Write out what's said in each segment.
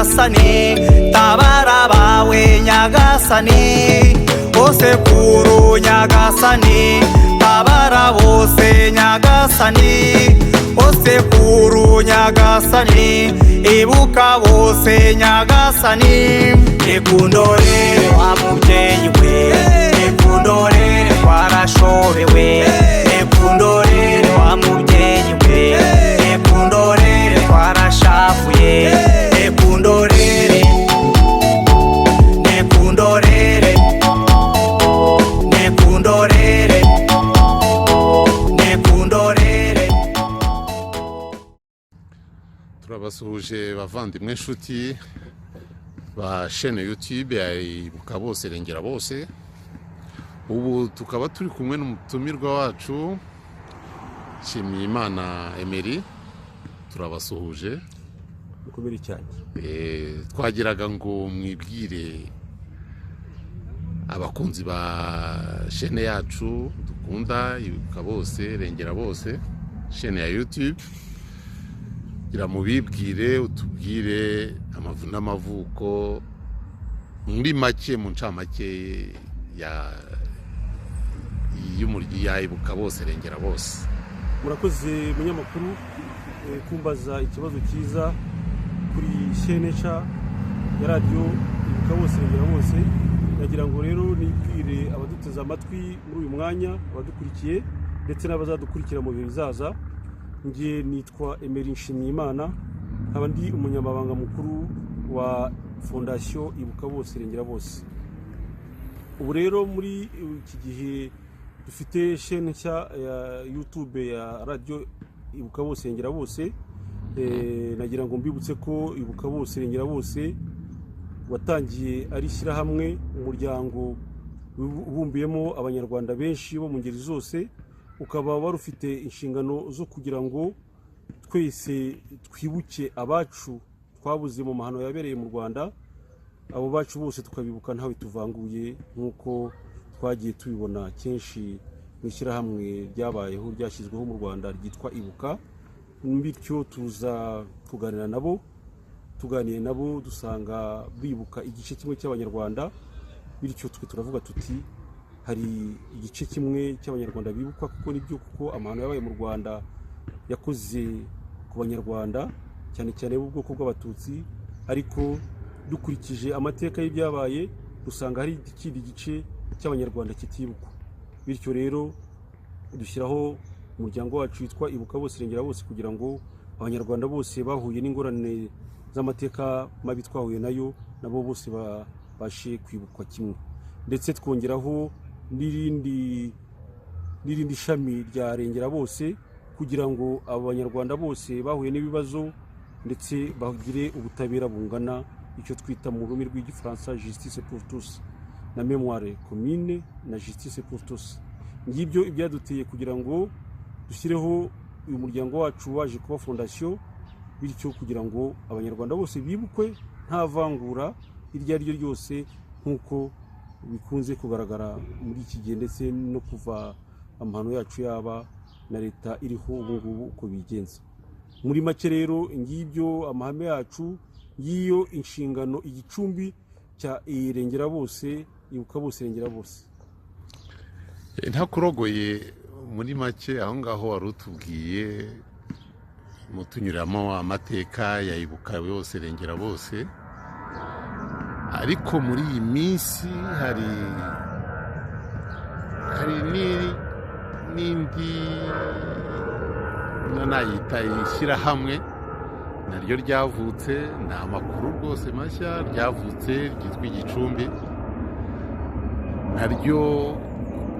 nyagasani tabara bawe nyagasani bose kuru nyagasani tabara bose nyagasani bose kuru nyagasani ibuka bose nyagasani ekundorere wa mubyeyi we ekundorere twarashobewe ekundorere wa mubyeyi we ekundorere twarashavuye ekundorere nekundorere nekundorere nekundorere. Turabasuhuje bavandimwe inshuti ba chaîne YouTube ya Ibuka Bose Rengera Bose. Ubu tukaba turi kumwe n'umutumirwa wacu Nshimiyimana Emery. Turabasuhuje mukomere cyane. Twagiraga ngo mwibwire abakunzi ba chaîne yacu dukunda Ibuka Bose Rengera Bose, chaîne ya YouTube, gira mubibwire utubwire amavu n'amavuko muri make mu ncamake ya Ibuka Bose Rengera Bose. Murakoze munyamakuru kumbaza ikibazo cyiza kuri chaîne ya radio Ibuka Bose Rengera Bose. Nagira ngo rero nibwire abaduteze amatwi muri uyu mwanya, abadukurikiye ndetse n'abazadukurikira mu bihe bizaza. Ngiye nitwa Emery Nshimiyimana, nkaba ndi umunyamabanga mukuru wa Fondation Ibuka Bose Rengera Bose. Ubu rero muri iki gihe dufite chaîne nshya ya YouTube ya radio Ibuka Bose Rengera Bose. Nagira ngo mbibutse ko Ibuka Bose Rengera Bose watangiye ari shyirahamwe, umuryango ubumbiyemo abanyarwanda benshi bo mu ngeri zose, ukaba warufite inshingano zo kugira ngo twese twibuke abacu twabuze mu mahano yabereye mu Rwanda. Abo bacu bose tukabibuka ntawe tuvanguye, nk'uko twagiye tubibona kenshi mu ishyirahamwe ryabayeho ryashyizweho mu Rwanda ryitwa Ibuka. Bityo tuza kuganira nabo, tuganiye nabo dusanga bibuka igice kimwe cy'abanyarwanda. Bityo twe turavuga tuti hari igice kimwe cy'abanyarwanda bibukwa kuko nibyo, kuko amahano yabaye mu Rwanda yakoze ku banyarwanda cyane cyane b'ubwoko bw'abatutsi, ariko dukurikije amateka y'ibyabaye dusanga hari ikindi gice cy'abanyarwanda kitibukwa. Bityo rero dushyiraho umuryango wacu witwa Ibuka Bose Rengera Bose kugira ngo abanyarwanda bose bahuye n'ingorane z'amateka mabi twahuye nayo nabo bose babashe kwibukwa kimwe, ndetse twongeraho n'irindi shami rya Rengera Bose kugira ngo abanyarwanda bose bahuye n'ibibazo ndetse bagire ubutabera bungana, icyo twita mu rurimi rw'igifaransa justice pour tous, na mémoire commune na justice pour tous. Ngibyo ibyaduteye kugira ngo dushyireho uyu muryango wacu waje kuba fondation, bityo kugira ngo abanyarwanda bose bibukwe nta vangura iryo ari ryo ryose, nk'uko bikunze kugaragara muri iki gihe ndetse no kuva amahano yacu yaba na leta iriho ubu ngubu uko bigenza. Muri make rero ngibyo amahame yacu y'iyo inshingano, igicumbi cya Rengera Bose, Ibuka Bose Rengera Bose. Ntakurogoye muri make aho ngaho wari utubwiye mutunyuramo amateka ya Ibuka Bose Rengera Bose, ariko muri iyi minsi hari n'indi nayita ishyirahamwe naryo ryavutse, ni amakuru rwose mashya ryavutse ryitwa Igicumbi. Naryo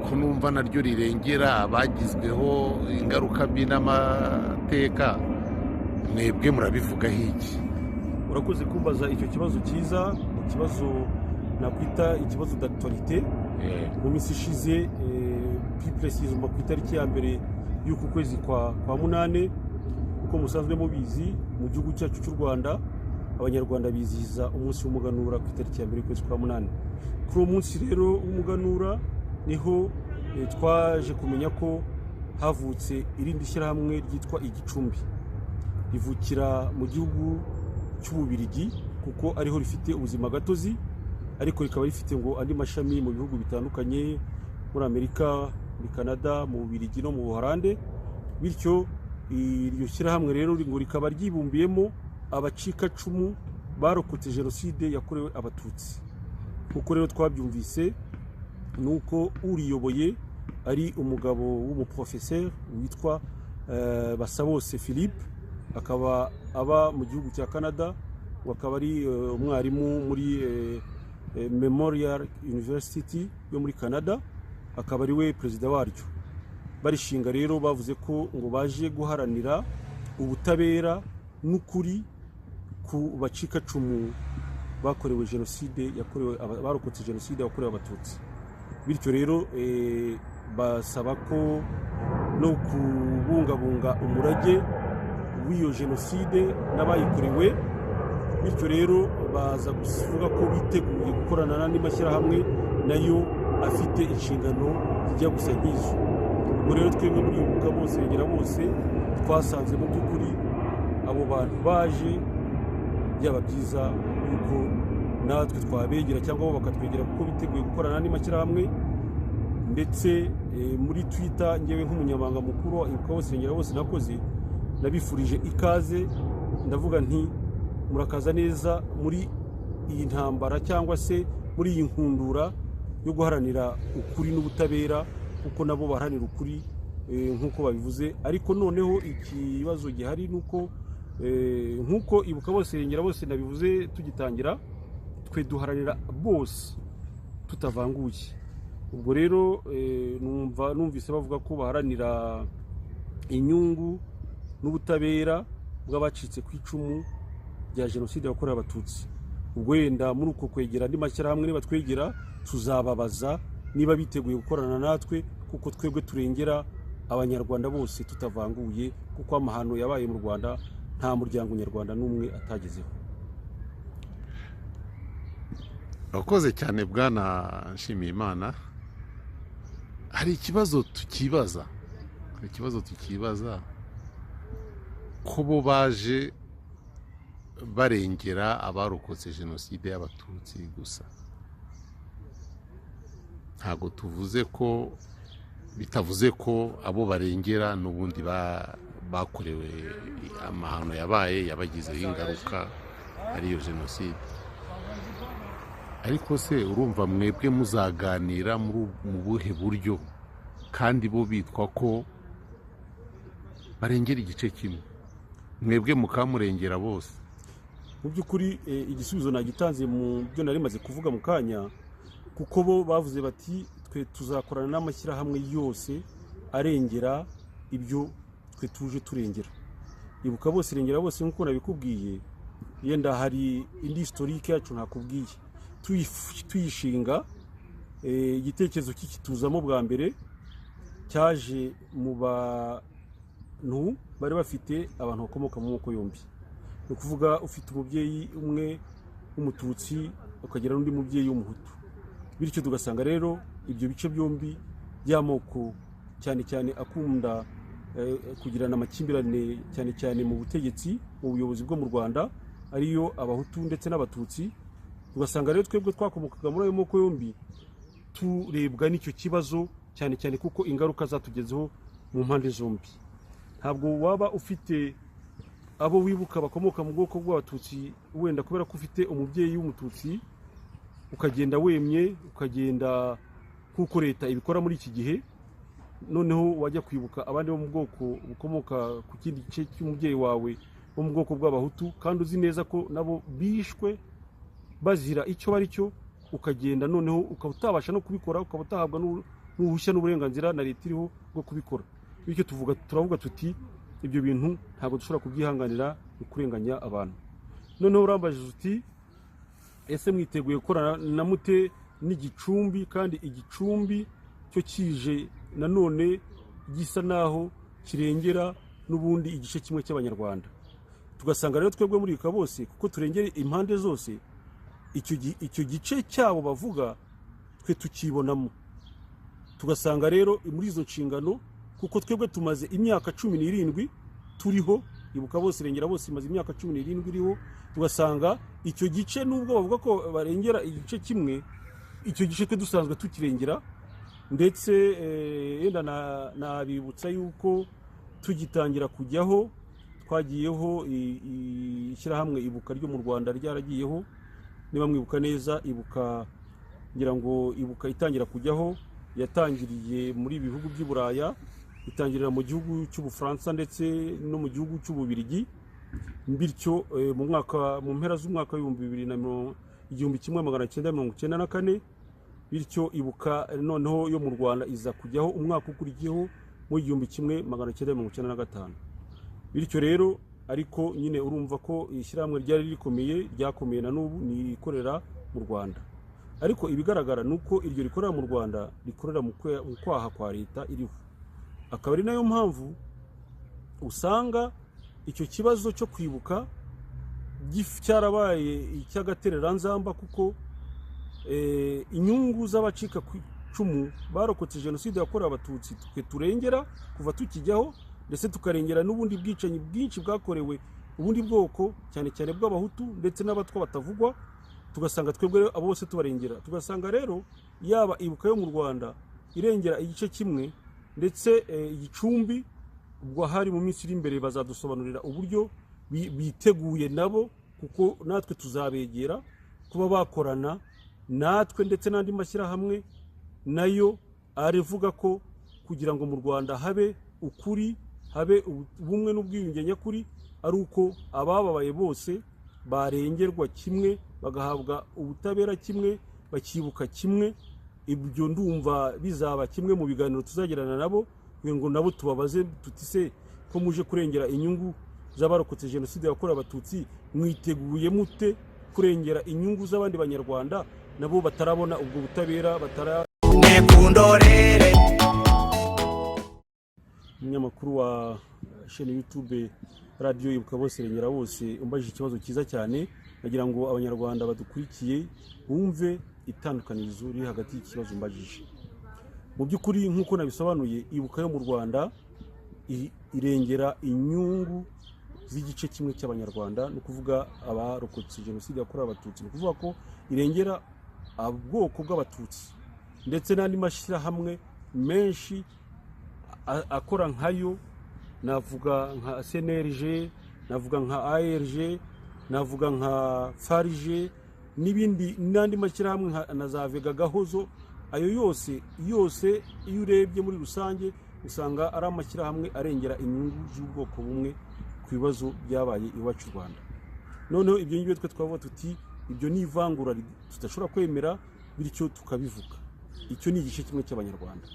kunumva naryo rirengera abagizweho ingaruka mbi n'amateka. Mwebwe murabivugaho iki? Urakoze kumbaza icyo kibazo cyiza, ikibazo nakwita ikibazo d'actualité. Mu minsi ishize plus précisément ku itariki ya mbere y'uku kwezi kwa munane, uko musanzwe mubizi mu gihugu cyacu cy'u Rwanda abanyarwanda bizihiza umunsi w'umuganura ku itariki ya mbere y'ukwezi kwa munane. Kuri uwo munsi rero w'umuganura niho twaje kumenya ko havutse irindi shyirahamwe ryitwa Igicumbi, rivukira mu gihugu cy'Ububiligi kuko ariho rifite ubuzima gatozi, ariko rikaba rifite ngo andi mashami mu bihugu bitandukanye, muri Amerika, muri Canada, mu Bubiligi no mu Buholande. Bityo iryo shyirahamwe rero ngo rikaba ryibumbiyemo abacikacumu barokotse jenoside yakorewe abatutsi. Kuko rero twabyumvise nuko uriyoboye ari umugabo w'umuprofesseur witwa Basabose Philippe, akaba aba mu gihugu cya Canada, akaba ari umwarimu muri Memorial University yo muri Canada, akaba ari we perezida waryo. Barishinga rero bavuze ko ngo baje guharanira ubutabera n'ukuri ku bacikacumu bakorewe jenoside yakorewe barokotse jenoside yakorewe abatutsi. Bityo rero basaba ko no kubungabunga umurage w'iyo jenoside n'abayikorewe. Bityo rero baza kuvuga ko biteguye gukorana n'andi mashyirahamwe nayo afite inshingano zijya gusa nk'izo. Ubwo rero twebwe muri Ibuka Bose Regera Bose twasanze mu by'ukuri abo bantu baje byaba byiza yuko natwe twabegera cyangwa bo bakatwegera, kuko biteguye gukorana n'andi mashyirahamwe. Ndetse muri Twitter ngewe nk'umunyamabanga mukuru wa Ibuka Bose Regera Bose nakoze nabifurije ikaze, ndavuga nti murakaza neza muri iyi ntambara cyangwa se muri iyi nkundura yo guharanira ukuri n'ubutabera, kuko nabo baharanira ukuri nk'uko babivuze. Ariko noneho ikibazo gihari nuko nk'uko Ibuka Bose Regera Bose nabivuze tugitangira, twe duharanira bose tutavanguye. Ubwo rero numvise bavuga ko baharanira inyungu n'ubutabera bw'abacitse ku icumu rya jenoside yakorewe abatutsi. Ubwo wenda muri uko kwegera andi mashyirahamwe niba twegera, tuzababaza niba biteguye gukorana natwe, kuko twebwe turengera abanyarwanda bose tutavanguye, kuko amahano yabaye mu Rwanda nta muryango nyarwanda n'umwe atagezeho. Urakoze cyane Bwana Nshimiyimana. Hari ikibazo tukibaza ko bo baje barengera abarokotse jenoside y'abatutsi gusa. Ntabwo tuvuze ko bitavuze ko abo barengera n'ubundi bakorewe amahano yabaye yabagizeho ingaruka ariyo jenoside. Ariko se urumva mwebwe muzaganira mu buhe buryo kandi bo bitwa ko barengera igice kimwe, mwebwe mukamurengera bose? Mu by'ukuri igisubizo nagitanze mu byo nari maze kuvuga mu kanya, kuko bo bavuze bati twe tuzakorana n'amashyirahamwe yose arengera ibyo twe tuje turengera. Ibuka Bose Regera Bose nk'uko nabikubwiye, yenda hari indi historique yacu nakubwiye. Tuyishinga igitekerezo cy'ikituzamo bwa mbere cyaje mu bantu bari bafite abantu bakomoka mu moko yombi. Ni ukuvuga ufite umubyeyi umwe w'umututsi ukagira n'undi mubyeyi w'umuhutu. Bityo tugasanga rero ibyo bice byombi by'amoko cyane cyane akunda kugirana amakimbirane cyane cyane mu butegetsi, mu buyobozi bwo mu Rwanda, ariyo abahutu ndetse n'abatutsi. Tugasanga rero twebwe twakomokaga muri ayo moko yombi turebwa n'icyo kibazo cyane cyane, kuko ingaruka zatugezeho mu mpande zombi. Ntabwo waba ufite abo wibuka bakomoka mu bwoko bw'abatutsi wenda kubera ko ufite umubyeyi w'umututsi ukagenda wemye, ukagenda kuko leta ibikora muri iki gihe, noneho wajya kwibuka abandi bo mu bwoko bukomoka ku kindi gice cy'umubyeyi wawe bo mu bwoko bw'abahutu, kandi uzi neza ko nabo bishwe bazira icyo bari cyo, ukagenda noneho ukaba utabasha no kubikora, ukaba utahabwa n'uruhushya n'uburenganzira na leta iriho bwo kubikora. Bityo turavuga tuti ibyo bintu ntabwo dushobora kubyihanganira, ni kurenganya abantu. Noneho urambajije uti ese mwiteguye gukorana na mute n'igicumbi, kandi igicumbi cyo kije nanone gisa naho kirengera n'ubundi igice kimwe cy'abanyarwanda. Tugasanga rero twebwe muri Ibuka Bose, kuko turengera impande zose, icyo gice cyabo bavuga twe tukibonamo. Tugasanga rero muri izo nshingano, kuko twebwe tumaze imyaka 17 turiho ibuka bose irengera bose imaze imyaka 17 iriho, tugasanga icyo gice nubwo bavuga ko barengera igice kimwe, icyo gice twe dusanzwe tukirengera. Ndetse yenda nabibutsa yuko tugitangira kujyaho twagiyeho ishyirahamwe ibuka ryo mu Rwanda ryaragiyeho, niba mwibuka neza. Ibuka ngira ngo ibuka itangira kujyaho yatangiriye muri bihugu by'i Buraya, itangirira mu gihugu cy'Ubufaransa ndetse no mu gihugu cy'Ububirigi. Bityo mu mpera z'umwaka wa 1994, bityo ibuka noneho yo mu Rwanda iza kujyaho umwaka ukurikiyeho mu 1995. Bityo rero ariko nyine urumva ko ishyirahamwe ryari ryakomeye na n'ubu ni ikorera mu Rwanda. Ariko ibigaragara nuko iryo rikorera mu Rwanda rikorera mu kwaha kwa leta iriho. Akaba ari nayo mpamvu usanga icyo kibazo cyo kwibuka cyarabaye icy'agatereranzamba, kuko inyungu z'abacika ku icumu barokotse jenoside yakorewe abatutsi twe turengera kuva tukijyaho, ndetse tukarengera n'ubundi bwicanyi bwinshi bwakorewe ubundi bwoko, cyane cyane bw'abahutu ndetse n'abatwa batavugwa, tugasanga twebwe abo bose tubarengera. Tugasanga rero yaba ibuka yo mu Rwanda irengera igice kimwe, ndetse igicumbi ubwo hari mu minsi iri imbere bazadusobanurira uburyo biteguye nabo, kuko natwe tuzabegera kuba bakorana natwe, ndetse n'andi mashyirahamwe nayo arivuga ko kugira ngo mu Rwanda habe ukuri, habe ubumwe n'ubwiyunge nyakuri, ari uko abababaye bose barengerwa kimwe, bagahabwa ubutabera kimwe, bakibuka kimwe. Ibyo ndumva bizaba kimwe mu biganiro tuzagirana nabo, ngo nabo tubabaze tuti se ko muje kurengera inyungu z'abarokotse jenoside yakorewe abatutsi, mwiteguye mute kurengera inyungu z'abandi banyarwanda nabo batarabona ubwo butabera nekundorere. Umunyamakuru wa chaîne YouTube radio ibuka bose irengera bose umbajije ikibazo cyiza cyane, nagira ngo abanyarwanda badukurikiye bumve itandukanirizo riri hagati y'ikibazo umbajije. Mu by'ukuri nk'uko nabisobanuye, ibuka yo mu Rwanda irengera inyungu z'igice kimwe cy'abanyarwanda, no kuvuga abarokotse jenoside yakorewe abatutsi, no kuvuga ko irengera ubwoko bw'abatutsi, ndetse n'andi mashyirahamwe menshi akora nkayo. Navuga nka CNRG, navuga nka ARG, navuga nka FARG n'ibindi, n'andi mashyirahamwe na za Vega Gahozo. Ayo yose iyo urebye muri rusange usanga ari amashyirahamwe arengera inyungu z'ubwoko bumwe ku bibazo byabaye iwacu Rwanda. Noneho ibyo ngibyo twe twavuga tuti ibyo ni ivangura tudashobora kwemera, bityo tukabivuga. Icyo ni igice kimwe cy'abanyarwanda.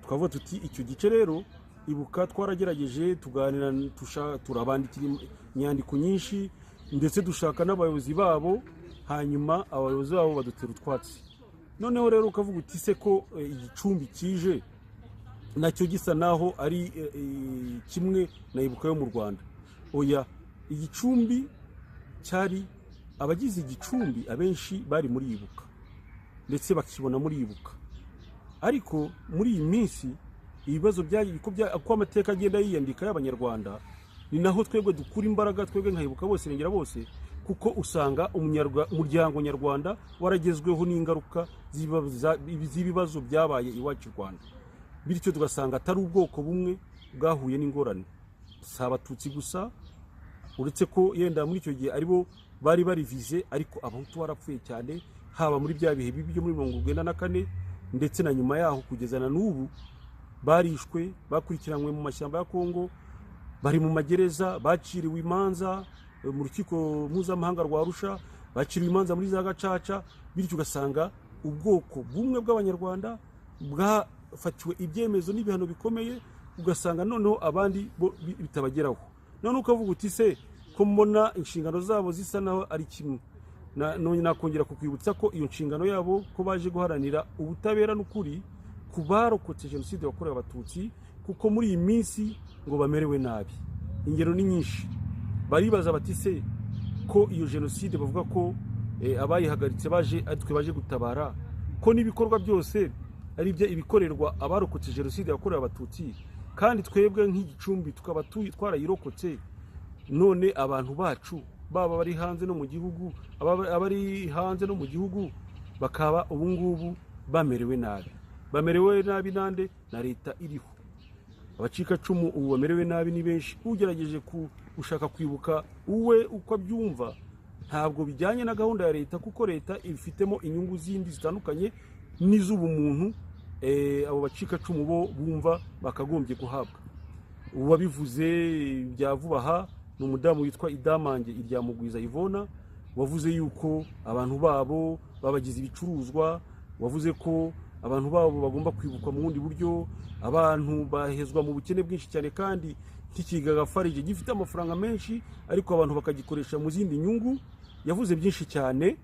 Twavuga tuti icyo gice rero ibuka twaragerageje tuganira, turabandikira inyandiko nyinshi, ndetse dushaka n'abayobozi babo, hanyuma abayobozi babo badutera utwatsi. Noneho rero ukavuga uti se ko igicumbi kije nacyo gisa naho ari kimwe na ibuka yo mu Rwanda. Oya, igicumbi cyari abagize igicumbi abenshi bari muri ibuka, ndetse bakibona muri ibuka. Ariko muri iyi minsi ibibazo uko amateka agenda yiyandika y'abanyarwanda, ni naho twebwe dukura imbaraga, twebwe nkayibuka bose irengera bose, kuko usanga umuryango nyarwanda waragezweho n'ingaruka z'ibibazo byabaye iwacu Rwanda. Bityo tugasanga atari ubwoko bumwe bwahuye n'ingorane, si abatutsi gusa, uretse ko yenda muri icyo gihe aribo bari barivize, ariko abahutu barapfuye cyane, haba muri bya bihe bibi byo muri 1994, ndetse na nyuma yaho kugeza na n'ubu barishwe, bakurikiranywe mu mashyamba ya Kongo, bari mu magereza, baciriwe imanza mu rukiko mpuzamahanga rwa Arusha, baciriwe imanza muri za Gacaca. Bityo ugasanga ubwoko bumwe bw'abanyarwanda bwafatiwe ibyemezo n'ibihano bikomeye, ugasanga noneho abandi bitabageraho. None ukavuga uti se ko mbona inshingano zabo zisa naho ari kimwe, none nakongera kukwibutsa ko iyo nshingano yabo ko baje guharanira ubutabera n'ukuri ku barokotse jenoside yakorewe abatutsi, kuko muri iyi minsi ngo bamerewe nabi. Ingero ni nyinshi. Baribaza bati se ko iyo jenoside bavuga ko abayihagaritse baje gutabara, ko n'ibikorwa byose ari byo ibikorerwa abarokotse jenoside yakorewe abatutsi, kandi twebwe nk'igicumbi tukaba twarayirokotse, none abantu bacu baba bari hanze no mu gihugu abari hanze no mu gihugu bakaba ubu ngubu bamerewe nabi nande na leta iriho. Abacikacumu ubu bamerewe nabi ni benshi. Ugerageje gushaka kwibuka uwe uko abyumva ntabwo bijyanye na gahunda ya leta, kuko leta ifitemo inyungu zindi zitandukanye n'iz'ubumuntu abo bacikacumu bo bumva bakagombye guhabwa. Uwabivuze bya vuba aha ni umudamu witwa Idamange Iryamugwiza Ivona, wavuze yuko abantu babo babagize ibicuruzwa, wavuze ko abantu babo bagomba kwibukwa mu bundi buryo, abantu bahezwa mu bukene bwinshi cyane, kandi nk'ikigaga Farije gifite amafaranga menshi ariko abantu bakagikoresha mu zindi nyungu. Yavuze byinshi cyane,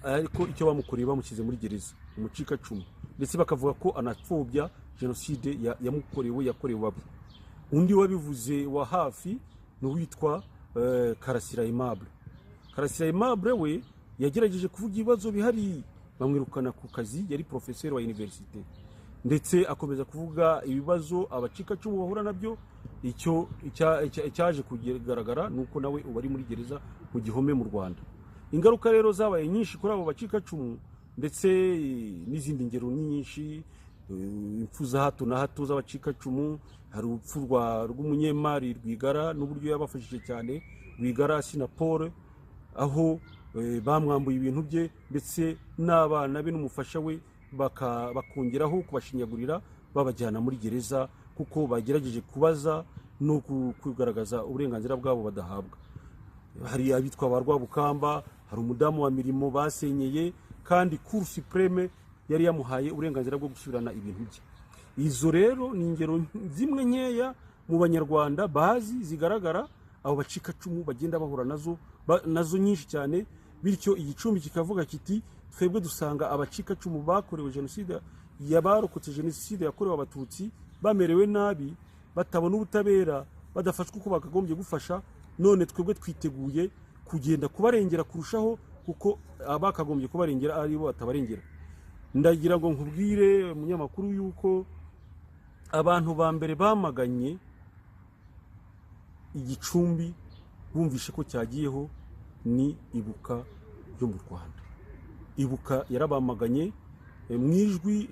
ariko icyo bamukoreye bamushyize muri gereza, umucikacumu, ndetse bakavuga ko anapfobya jenoside yamukorewe yakorewe abo. Undi wabivuze wa hafi ni uwitwa Karasira Aimable. Karasira Aimable we yagerageje kuvuga ibibazo bihari, bamwirukana ku kazi, yari professeur wa universite, ndetse akomeza kuvuga ibibazo abacikacumu bahura nabyo. Icyo cyaje kugaragara nuko nawe uba ari muri gereza mu Gihome mu Rwanda. Ingaruka rero zabaye nyinshi kuri abo bacikacumu, ndetse n'izindi ngero nyinshi, impfu za hato na hato z'abacikacumu. Hari urupfu rw'umunyemari Rwigara n'uburyo yabafashije cyane, Rwigara Sinapole, aho bamwambuye ibintu bye, ndetse n'abana be n'umufasha we bakongeraho kubashinyagurira babajyana muri gereza, kuko bagerageje kubaza no kugaragaza uburenganzira bwabo badahabwa. Hari abitwa ba Rwabukamba, hari umudamu wa Mirimo basenyeye, kandi Cour Supreme yari yamuhaye uburenganzira bwo gusubirana ibintu bye. Izo rero ni ingero zimwe nkeya mu banyarwanda bazi zigaragara abo bacikacumu bagenda bahura nazo nyinshi cyane. Bityo igicumbi kikavuga kiti twebwe dusanga abacikacumu bakorewe jenoside, yabarokotse jenoside yakorewe abatutsi bamerewe nabi, batabona ubutabera, badafashwe uko bakagombye gufasha. None twebwe twiteguye kugenda kubarengera kurushaho, kuko abakagombye kubarengera ari bo batabarengera. Ndagira ngo nkubwire umunyamakuru yuko abantu ba mbere bamaganye igicumbi bumvishe ko cyagiyeho ni Ibuka yo mu Rwanda. Ibuka yarabamaganye mu ijwi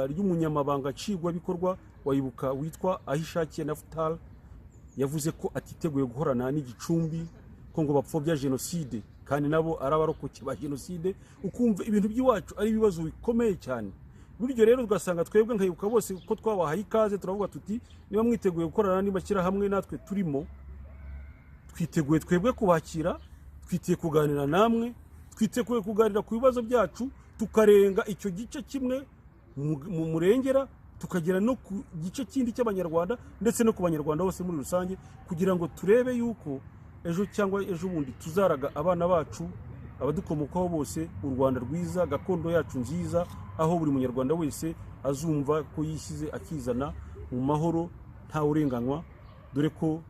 ry'umunyamabanga nshingwabikorwa wa Ibuka witwa Ahishakiye Naphtal. Yavuze ko atiteguye guhorana n'igicumbi, ko ngo bapfobya jenoside, kandi nabo ari abarokoke ba jenoside. Ukumva ibintu by'iwacu ari ibibazo bikomeye cyane. Buryo rero tugasanga twebwe nka Ibuka bose ko twabahaye ikaze, turavuga tuti niba mwiteguye gukorana n'ibashyira hamwe natwe turimo, twiteguye twebwe kubakira, twitiye kuganira namwe, twiteguye kuganira ku bibazo byacu, tukarenga icyo gice kimwe mu murengera, tukagera no ku gice kindi cy'abanyarwanda, ndetse no ku banyarwanda bose muri rusange, kugira ngo turebe yuko ejo cyangwa ejo bundi tuzaraga abana bacu, abadukomokaho bose, u Rwanda rwiza, gakondo yacu nziza, aho buri munyarwanda wese azumva ko yishyize akizana mu mahoro nta urenganywa. Dore ko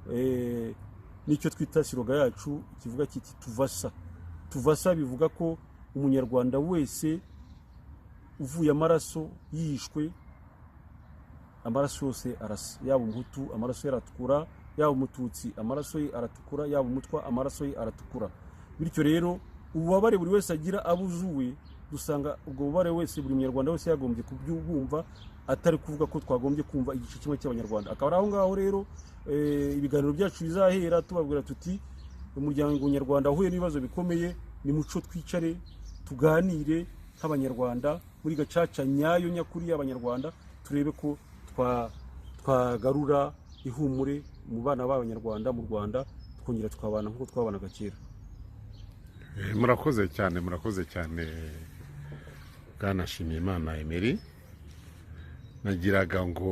nicyo twita siroga yacu kivuga kiti tuvasa, bivuga ko umunyarwanda wese uvuye amaraso yishwe, amaraso yose arasa, yaba umuhutu amaraso ye aratukura, yaba umututsi amaraso ye aratukura, yaba umutwa amaraso ye aratukura. Bityo rero ububabare buri wese agira abuzuwe, dusanga ubwo bubabare wese buri munyarwanda wese yagombye kubyumva, atari kuvuga ko twagombye kumva igice kimwe cy'abanyarwanda. Akaba aho ngaho rero ibiganiro byacu bizahera tubabwira tuti umuryango nyarwanda uhuye n'ibibazo bikomeye, ni muco twicare tuganire nk'abanyarwanda muri gacaca nyayo nyakuri y'abanyarwanda, turebe ko twagarura ihumure mu bana b'abanyarwanda mu Rwanda, twongera twabana nk'uko twabanaga kera. Murakoze cyane Bwana Nshimiyimana Emery. Nagiraga ngo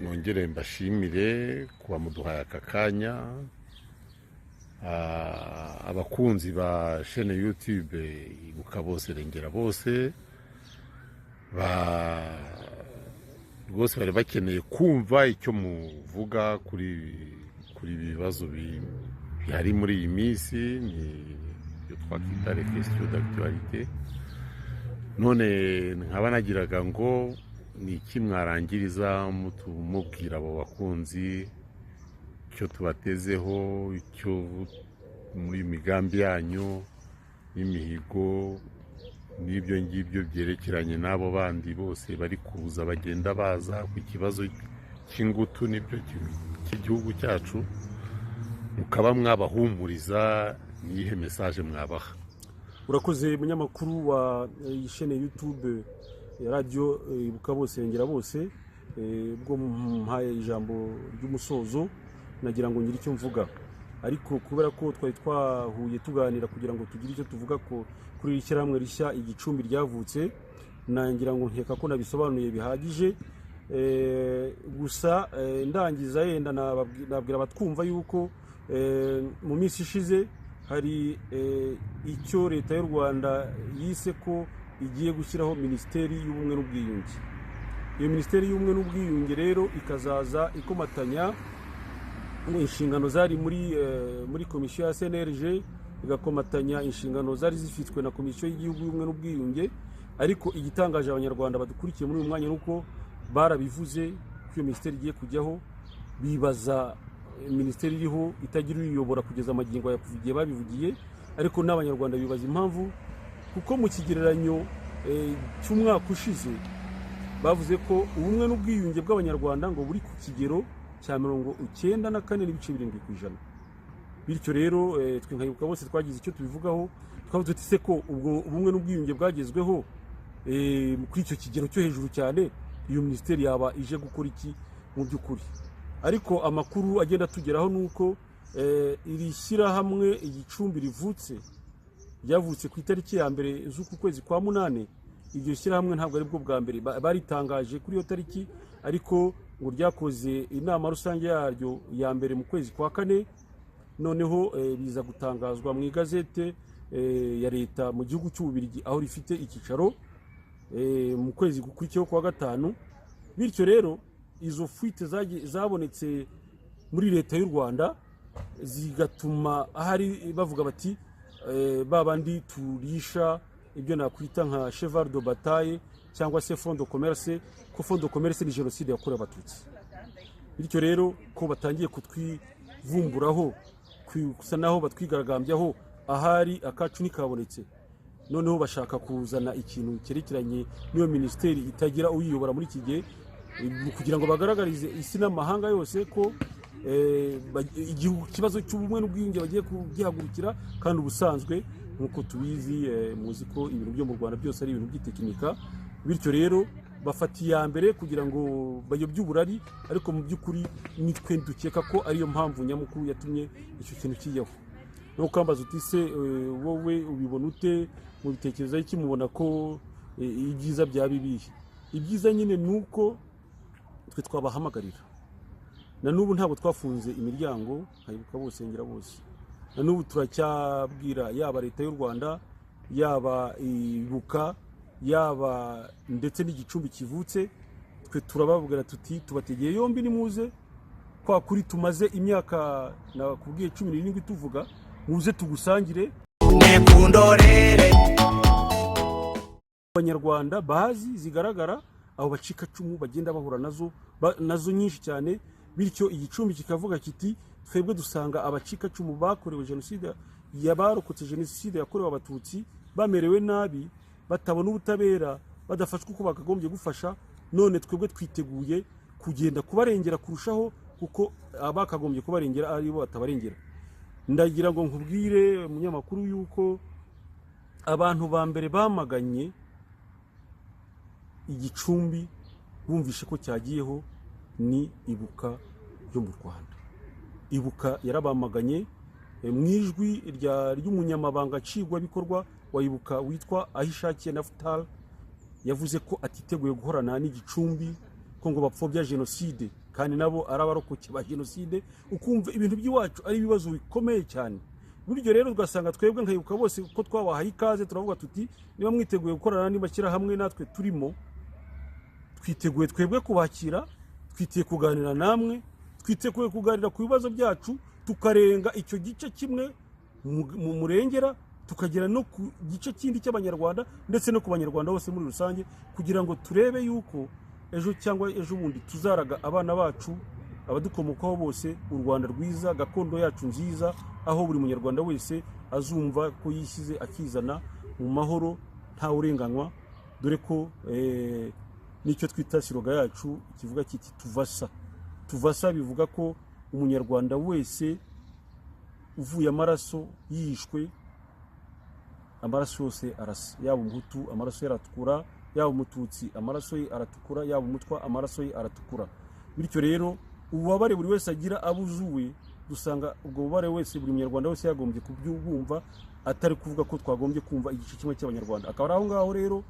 nongere mbashimire kuba muduhaye aka kanya, abakunzi ba chaîne YouTube Ibuka bose rengera bose, rwose bari bakeneye kumva icyo muvuga kuri ibibazo bihari muri iyi minsi, ni byo twakwita les questions d'actualité. None nkaba nagiraga ngo ni iki mwarangiriza mubwira abo bakunzi icyo tubatezeho, icyo muri migambi yanyu n'imihigo n'ibyo ngibyo byerekeranye n'abo bandi bose bari kuza bagenda baza ku kibazo cy'ingutu n'ibyo cy'igihugu cyacu, mukaba mwabahumuriza. niyihe message mwabaha? Urakoze munyamakuru wa ishene YouTube radio Ibuka Bose Irengera Bose, bwo mpaye ijambo ry'umusozo nagira ngo ngire icyo mvuga, ariko kubera ko twari twahuye tuganira kugira ngo tugire icyo tuvuga ko kuri ikiramwe rishya igicumbi ryavutse, nangira ngo nkeka ko nabisobanuye bihagije. Gusa ndangiza yenda nabwira abatwumva yuko mu minsi ishize hari icyo leta y'u Rwanda yise ko igiye gushyiraho Minisiteri y'Ubumwe n'Ubwiyunge. Iyo Minisiteri y'Ubumwe n'Ubwiyunge rero ikazaza ikomatanya inshingano zari muri komisiyo ya CNRG, igakomatanya inshingano zari zifitwe na komisiyo y'igihugu y'Ubumwe n'Ubwiyunge. Ariko igitangaje abanyarwanda badukurikiye muri uyu mwanya nuko barabivuze ko iyo minisiteri igiye kujyaho, bibaza minisiteri iriho itagira uyiyobora kugeza amagingo ya kuvugiye babivugiye, ariko n'abanyarwanda bibaza impamvu, kuko mu kigereranyo cy'umwaka ushize bavuze ko ubumwe n'ubwiyunge bw'abanyarwanda ngo buri ku kigero cya 94.7%. Bityo rero twe nka Ibuka Bose twagize icyo tubivugaho, twavuze tuti se ko ubwo ubumwe n'ubwiyunge bwagezweho kuri icyo kigero cyo hejuru cyane, iyo minisiteri yaba ije gukora iki mu by'ukuri. Ariko amakuru agenda tugeraho nuko iri shyirahamwe igicumbi rivutse ryavutse ku itariki ya mbere z'uku kwezi kwa munane. Iryo shyirahamwe ntabwo ari bwo bwa mbere baritangaje kuri iyo tariki, ariko ngo ryakoze inama rusange yaryo ya mbere mu kwezi kwa kane, noneho biza gutangazwa mu igazete ya leta mu gihugu cy'Ububiligi aho rifite icyicaro mu kwezi gukurikiyeho kwa gatanu. Bityo rero izo fuite zabonetse muri leta y'u Rwanda zigatuma ahari bavuga bati babandi turisha ibyo nakwita nka cheval de bataille cyangwa se fond de commerce, ko fond de commerce ni genocide yakorewe abatutsi. Bityo rero ko batangiye kutwivumburaho, kusa naho batwigaragambyaho ahari akacu nikabonetse, noneho bashaka kuzana ikintu cyerekeranye n'iyo minisiteri itagira uyiyobora muri iki gihe, kugira ngo bagaragarize isi n'amahanga yose ko igihugu kibazo cy'ubumwe n'ubwiyunge bagiye kugihagurukira. Kandi ubusanzwe nk'uko tubizi muzi ko ibintu byo mu Rwanda byose ari ibintu by'itekinika. Bityo rero bafatiye ya mbere kugira ngo bayobye uburari, ariko mu by'ukuri nitwe dukeka ko ariyo mpamvu nyamukuru yatumye icyo kintu kijyaho. No kwambaza uti se wowe ubibona ute, mu bitekerezo iki mubona ko ibyiza bya bibihe? Ibyiza nyine nuko twe twabahamagarira, na n'ubu ntabwo twafunze imiryango Ibuka Bose Irengera Bose. Na n'ubu turacyabwira yaba leta y'u Rwanda, yaba Ibuka, yaba ndetse n'igicumbi kivutse, twe turababwira tuti tubategeye yombi nimuze, kwa kuri tumaze imyaka nakubwiye 17 tuvuga, muze tugusangire nekundorere abanyarwanda bazi zigaragara aho bacika cumu bagenda bahura nazo nyinshi cyane. Bityo igicumbi kikavuga kiti twebwe dusanga abacika cumu bakorewe jenoside, yabarokotse jenoside yakorewe abatutsi, bamerewe nabi, batabona ubutabera, badafashwe uko bakagombye gufasha, none twebwe twiteguye kugenda kubarengera kurushaho, kuko abakagombye kubarengera ari bo batabarengera. Ndagira ngo nkubwire munyamakuru yuko abantu ba mbere bamaganye igicumbi bumvishe ko cyagiyeho ni Ibuka yo mu Rwanda. Ibuka yarabamaganye mu ijwi ry'umunyamabanga nshingwabikorwa wa Ibuka witwa Ahishakiye Naphtal, yavuze ko atiteguye guhorana n'igicumbi, ko ngo bapfobya jenoside kandi nabo arabarokoke ba jenoside. Ukumva ibintu by'iwacu ari ibibazo bikomeye cyane. Buryo rero ugasanga twebwe nka Ibuka Bose ko twabahaye ikaze, turavuga tuti niba mwiteguye gukorana n'ibashyira hamwe natwe turimo, twiteguye twebwe kubakira, twitiye kuganira namwe, twiteguye kuganira ku bibazo byacu, tukarenga icyo gice kimwe mu murengera tukagera no ku gice kindi cy'abanyarwanda ndetse no ku banyarwanda bose muri rusange, kugira ngo turebe yuko ejo cyangwa ejo bundi tuzaraga abana bacu abadukomokaho bose u Rwanda rwiza, gakondo yacu nziza, aho buri munyarwanda wese azumva ko yishyize akizana mu mahoro nta urenganywa, dore ko nicyo twita siroga yacu kivuga kiti tuvasa bivuga ko umunyarwanda wese uvuye amaraso yishwe, amaraso yose arasa, yaba umuhutu amaraso ye aratukura, yaba umututsi amaraso ye aratukura, yaba umutwa amaraso ye aratukura. Bityo rero ububabare buri wese agira abuzuwe, dusanga ubwo bubabare wese buri munyarwanda wese yagombye kubyumva, atari kuvuga ko twagombye kumva igice kimwe cy'abanyarwanda. Akaba aho ngaho rero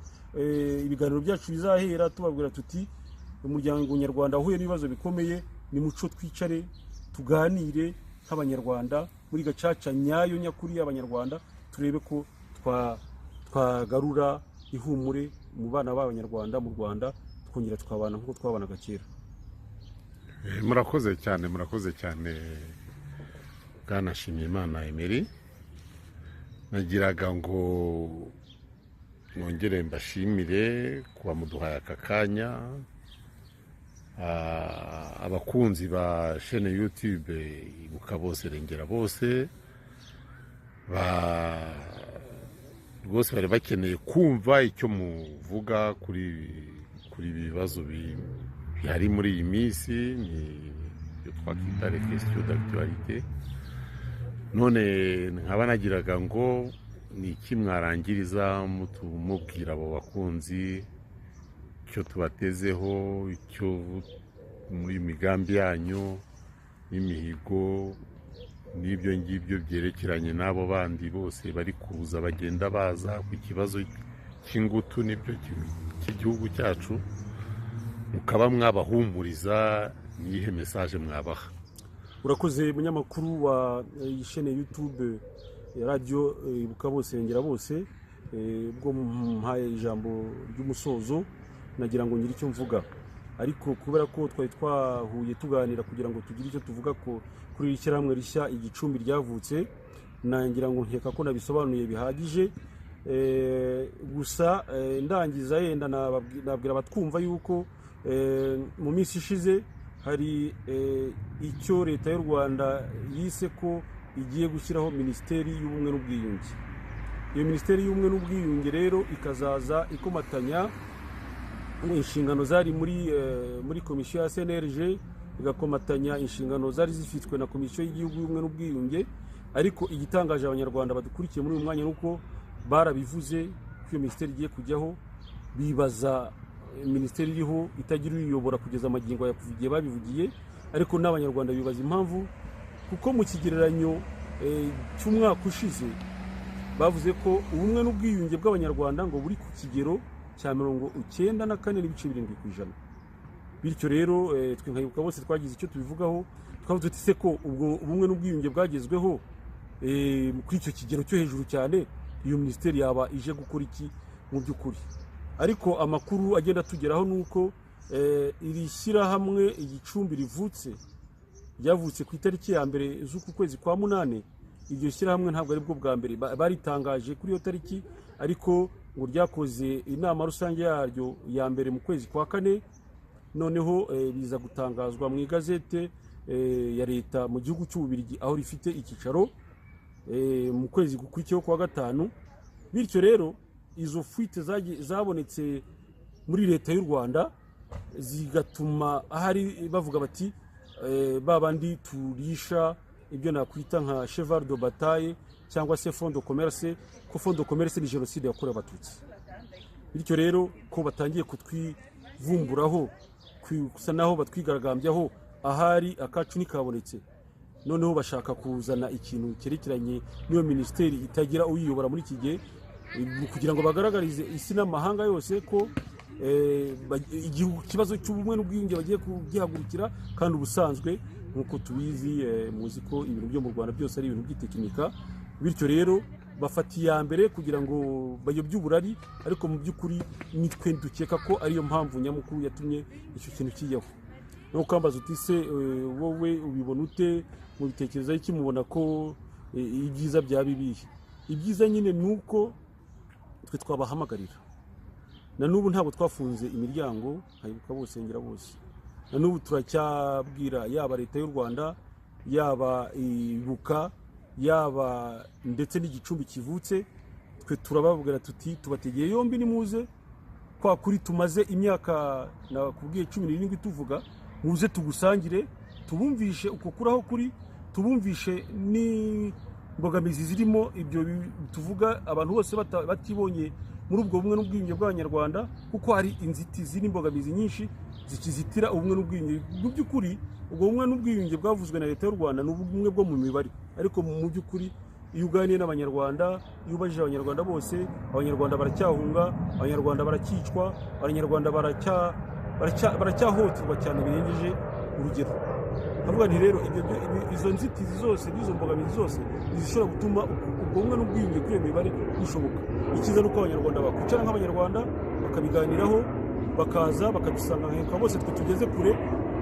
ibiganiro byacu bizahera tubabwira tuti umuryango nyarwanda uhuye n'ibibazo bikomeye, ni muco twicare tuganire nk'abanyarwanda muri gacaca nyayo nyakuri y'abanyarwanda, turebe ko twagarura ihumure mu bana b'abanyarwanda mu Rwanda, twongera tukabana nk'uko twabanaga kera. Murakoze cyane Bwana Nshimiyimana Emery. Nagiraga ngo mwongere mbashimire kuba muduhaye aka kanya, abakunzi ba chaîne YouTube Ibuka Bose Rengera Bose rwose bari bakeneye kumva icyo muvuga kuri ibibazo bihari muri iyi minsi, ibyo twakwita les questions d'actualité. None nkaba nagiraga ngo ni iki mwarangiriza mubwira abo bakunzi icyo tubatezeho, icyo muri migambi yanyu n'imihigo n'ibyo ngibyo byerekeranye n'abo bandi bose bari kuza bagenda baza ku kibazo cy'ingutu n'ibyo cy'igihugu cyacu, mukaba mwabahumuriza, niyihe message mwabaha? Urakoze munyamakuru wa chaîne YouTube ya radio Ibuka Bose Rengera Bose, bwo mpaye ijambo ry'umusozo nagira ngo ngire icyo mvuga, ariko kubera ko twari twahuye tuganira kugira ngo tugire icyo tuvuga ko kuri ishyirahamwe rishya Igicumbi ryavutse, nangira ngo nkeka ko nabisobanuye bihagije. Gusa ndangiza yenda nabwira abatwumva yuko mu minsi ishize hari icyo leta y'u Rwanda yise ko igiye gushyiraho Minisiteri y'Ubumwe n'Ubwiyunge. Iyo Minisiteri y'Ubumwe n'Ubwiyunge rero ikazaza ikomatanya inshingano zari muri komisiyo ya CNRG, igakomatanya inshingano zari zifitwe na komisiyo y'igihugu y'Ubumwe n'Ubwiyunge. Ariko igitangaje abanyarwanda badukurikiye muri uyu mwanya nuko barabivuze ko iyo minisiteri igiye kujyaho, bibaza minisiteri iriho itagira uyiyobora kugeza amagingo ya kuvugiye babivugiye, ariko n'abanyarwanda bibaza impamvu, kuko mu kigereranyo cy'umwaka ushize bavuze ko ubumwe n'ubwiyunge bw'abanyarwanda ngo buri ku kigero cya 94.7%. Bityo rero twe nka Ibuka Bose twagize icyo tubivugaho, twavuze tuti se ko ubwo ubumwe n'ubwiyunge bwagezweho kuri icyo kigero cyo hejuru cyane, iyo minisiteri yaba ije gukora iki mu by'ukuri? Ariko amakuru agenda tugeraho nuko iri shyirahamwe Igicumbi ryavutse ku itariki ya mbere z'uku kwezi kwa munane. Iryo shyirahamwe ntabwo ari bwo bwa mbere baritangaje kuri iyo tariki, ariko ngo ryakoze inama rusange yaryo ya mbere mu kwezi kwa kane, noneho biza gutangazwa mu igazete ya leta mu gihugu cy'Ububiligi aho rifite icyicaro mu kwezi gukurikiyeho kwa gatanu. Bityo rero izo fuite zabonetse muri leta y'u Rwanda zigatuma ahari bavuga bati babandi turisha ibyo nakwita nka cheval de bataille cyangwa se fond de commerce, ko fond de commerce ni genocide yakorewe Abatutsi. Bityo rero ko batangiye kutwivumburaho, kusa naho batwigaragambyaho, ahari akacu nikabonetse, noneho bashaka kuzana ikintu cyerekeranye n'iyo minisiteri itagira uyiyobora muri iki gihe, kugira ngo bagaragarize isi n'amahanga yose ko ikibazo cy'ubumwe n'ubwiyunge bagiye kugihagurukira. Kandi ubusanzwe nk'uko tubizi muzi ko ibintu byo mu Rwanda byose ari ibintu by'itekinika. Bityo rero bafata iya mbere kugira ngo bayobye uburari, ariko mu by'ukuri nitwe dukeka ko ariyo mpamvu nyamukuru yatumye icyo kintu kijyaho. Nuko kambaza uti se wowe ubibona ute, mu bitekerezo iki mubona ko ibyiza byaba ibihe? Ibyiza nyine nuko twe twabahamagarira, na n'ubu ntabwo twafunze imiryango Ibuka Bose Rengera Bose. na n'ubu turacyabwira yaba leta y'u Rwanda, yaba ibuka, yaba ndetse n'igicumbi kivutse, twe turababwira tuti tubategeye yombi nimuze, kwa kuri tumaze imyaka nakubwiye 17 tuvuga, muze tugusangire, tubumvishe uko kuraho kuri, tubumvishe ni mbogamizi zirimo ibyo tuvuga, abantu bose batibonye muri ubwo bumwe n'ubwiyunge bw'Abanyarwanda, kuko hari inzitizi n'imbogamizi nyinshi zikizitira ubumwe n'ubwiyunge. Mu by'ukuri ubwo bumwe n'ubwiyunge bwavuzwe na leta y'u Rwanda n'ubumwe bwo mu mibare, ariko mu by'ukuri iyo uganiye n'Abanyarwanda, iyo ubajije Abanyarwanda bose, Abanyarwanda baracyahunga, Abanyarwanda baracyicwa, Abanyarwanda baracyahohoterwa cyane birengeje urugero. Havuga nti rero izo nzitizi zose n'izo mbogamizi zose zishobora gutuma ubwo bumwe n'ubwiyunge kuri iyo mibare bushoboka. Ikiza nuko Abanyarwanda bakwicara nk'Abanyarwanda bakabiganiraho, bakaza bakabisanga nka bose twe tugeze kure,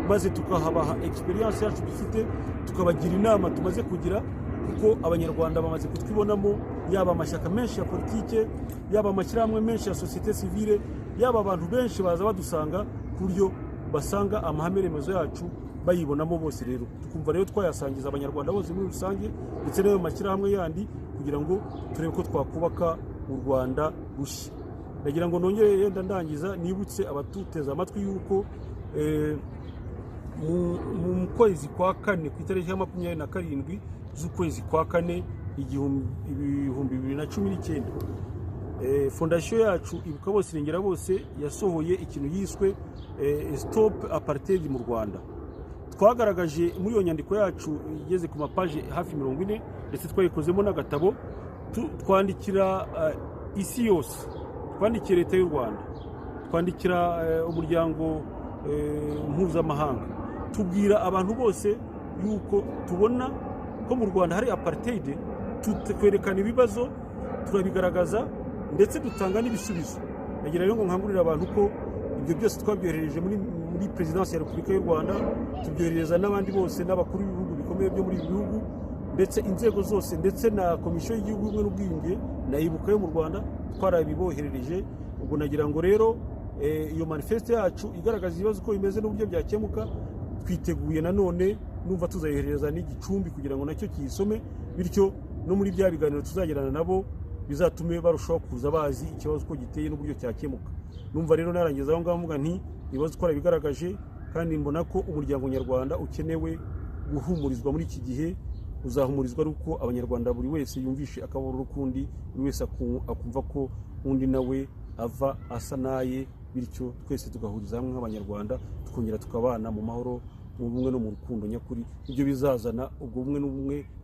maze tukahabaha experience yacu dufite, tukabagira inama tumaze kugira, kuko Abanyarwanda bamaze kutwibonamo, yaba amashyaka menshi ya politike, yaba amashyirahamwe menshi ya societe civile, yaba abantu benshi baza badusanga ku buryo basanga amahame remezo yacu bayibonamo bose. Rero tukumva rero twayasangiza Abanyarwanda bose muri rusange, ndetse n'ayo mashyirahamwe yandi, kugira ngo turebe ko twakubaka u Rwanda rushya. Nagira ngo nongere yenda ndangiza nibutse abatuteza amatwi yuko mu kwezi kwa kane ku itariki ya 27 z'ukwezi kwa kane 2019 fondasiyo yacu Ibuka Bose Irengera Bose yasohoye ikintu yiswe Stop Apartheid mu Rwanda. Twagaragaje muri iyo nyandiko yacu igeze ku mapaje hafi 40, ndetse twayikozemo n'agatabo, twandikira isi yose, twandikira leta y'u Rwanda, twandikira umuryango mpuzamahanga, tubwira abantu bose yuko tubona ko mu Rwanda hari apartheid, twerekana ibibazo, turabigaragaza, ndetse dutanga n'ibisubizo. Nagira rero ngo nkangurira abantu ko ibyo byose twabyohereje muri Presidence ya Repubulika y'u Rwanda, tubyohereza n'abandi bose, n'abakuru b'ibihugu bikomeye byo muri ibi bihugu, ndetse inzego zose, ndetse na komisiyo y'igihugu y'ubumwe n'ubwiyunge na Ibuka yo mu Rwanda twarabiboherereje. Ubwo nagira ngo rero iyo manifeste yacu igaragaza ibibazo uko bimeze n'uburyo byakemuka, twiteguye nanone numva tuzayihereza n'igicumbi kugira ngo nacyo kiyisome, bityo no muri bya biganiro tuzagirana nabo bizatume barushaho kuza bazi ikibazo uko giteye n'uburyo cyakemuka. Numva rero narangiza aho ngaho mvuga nti ibibazo twarabigaragaje, kandi mbona ko umuryango nyarwanda ukenewe guhumurizwa muri iki gihe. Uzahumurizwa ruko Abanyarwanda buri wese yumvishe akaboro kundi, buri wese akumva ko undi nawe ava asa naye, bityo twese tugahuriza hamwe nk'Abanyarwanda, tukongera tukabana mu mahoro, mu bumwe no mu rukundo nyakuri. Ibyo bizazana ubwo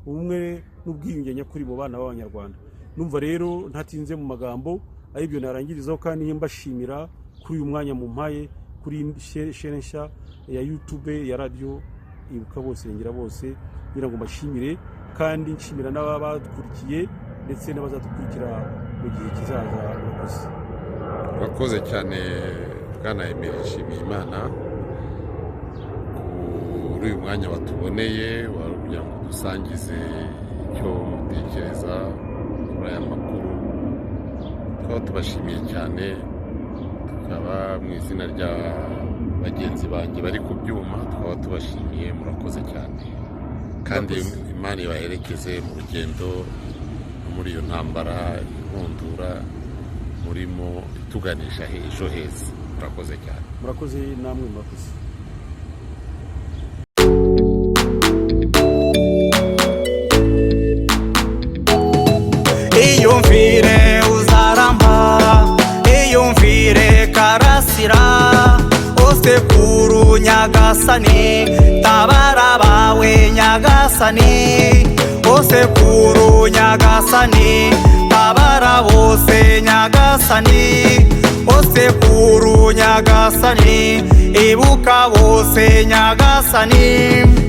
bumwe n'ubwiyunge nyakuri mu bana b'Abanyarwanda. Numva rero ntatinze mu magambo aribyo narangirizaho, kandi mbashimira kuri uyu mwanya mu mpaye kuri chaîne nshya ya YouTube ya radio Ibuka Bose Irengera Bose, kugira ngo mbashimire, kandi nshimira n'abadukurikiye ndetse n'abazadukurikira mu gihe kizaza. Urakoze cyane Bwana Emery Nshimiyimana kuri uyu mwanya watuboneye, kugira ngo dusangize icyo mutekereza kuri aya makuru. Tukaba tubashimiye cyane, tukaba mu izina rya bagenzi banjye bari ku byuma, tukaba tubashimiye. Murakoze cyane, kandi Imana ibaherekeze mu rugendo muri iyo ntambara inkundura murimo ituganisha ejo heza. Murakoze cyane. Murakoze namwe, murakoze. Iyumvire uzaramba, iyumvire Karasira, osekuru Nyagasani, tabara bawe Nyagasani, osekuru Nyagasani, tabara bose Nyagasani, osekuru Nyagasani, Ibuka Bose Nyagasani.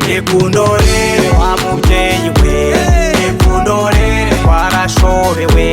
Ekundorere wa mubyeyi we, ekundorere twarashobewe.